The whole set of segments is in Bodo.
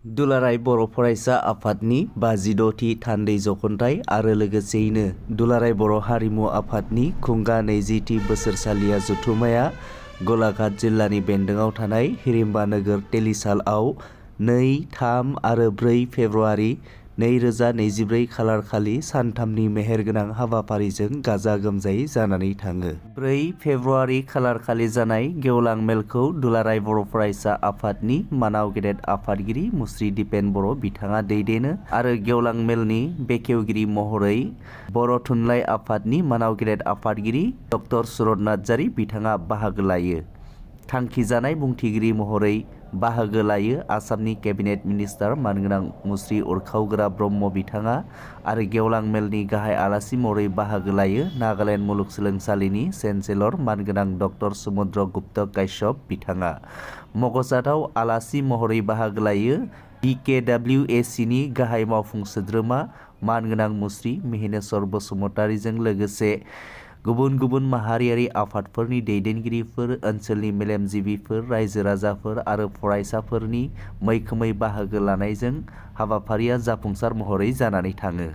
दुलाराय बर' फरायसा आफादनि 56थि थान्दै जखनथाइ आरो लोगोसेयैनो दुलाराय बर' हारिमु आफादनि खुंगा 20थि बोसोरसालिया जथुम्माया गलाघाट जिल्लानि बेन्दोङाव थानाय हिरिम्बा नोगोर टेलिसालआव 2, 3 आरो 4 फेब्रुवारि 2024 खालार खालि सानथामनि मेहेरगोनां हाबाफारिजों गाजा गोमजायै जानानै थाङो। 4 फेब्रुवारि खालार खालि जानाय गेवलां मेलखौ दुलाराय बर' फरायसा आफादनि मानाव गेदेर आफादगिरि मुस्रि दिपेन बर' बिथाङा दैदेनो आरो गेवलां मेलनि बेखेवगिरि महरै बर' थुनलाइ आफादनि मानाव गेदेर आफादगिरि डक्टर सुरत नार्जारि बिथाङा बाहागो लायो। थांखिजानाय बुंथिगिरि महरै बाहागो लायो आसामनि केबिनेट मिनिस्टार मानगोनां मुस्रि उरखावगोरा ब्रह्म बिथाङा आरो गेवलां मेलनि गाहाय आलासि महरै बाहागो लायो नागालेण्ड मुलुगसोलोंसालिनि चेन्सेलर मानगोनां डक्टर समुद्र गुप्त काश्यप बिथाङा। मख'जाथाव आलासि महरै बाहागो लायो BKWACनि गाहाय मावफुं सोद्रोमा मानगोनां मुस्रि मिहिनेश्वर बसुमतारिजों लोगोसे गुबुन गुबुन माहारियारि आफादफोरनि दैदेनगिरिफोर, ओनसोलनि मेलेमजिबिफोर, रायजो राजाफोर आरो फरायसाफोरनि मैखोमै बाहागो लानायजों हाबाफारिया जाफुंसार महरै जानानै थाङो।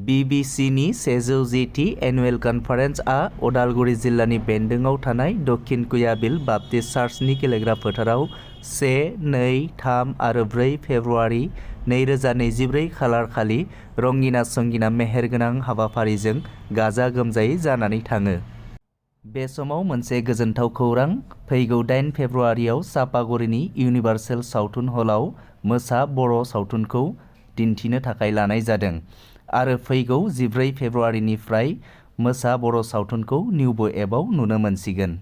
BBCनि 110थि एनुवेल कनफारेन्सआ उदालगुरि जिल्लानि बेन्दोङाव थानाय दक्षिण कुयाबिल बाप्टिस्ट चार्चनि गेलेग्रा फोथाराव 1, 2, 3 आरो 4 फेब्रुवारि 2024 खालार खालि रंगिना संगिना मेहेरगोनां हाबाफारिजों गाजा गोमजायै जानानै थाङो। बे समाव मोनसे गोजोनथाव खौरां, फैगौ 8 फेब्रुवारियाव चापागुरिनि इउनिभार्सेल सावथुन हलाव मोसा बर' सावथुनखौ दिन्थिनो थाखाय लानाय जादों आरो फैगौ 14 फेब्रुवारिनिफ्राय मोसा बर' सावथुनखौ निउबो एपआव नुनो मोनसिगोन।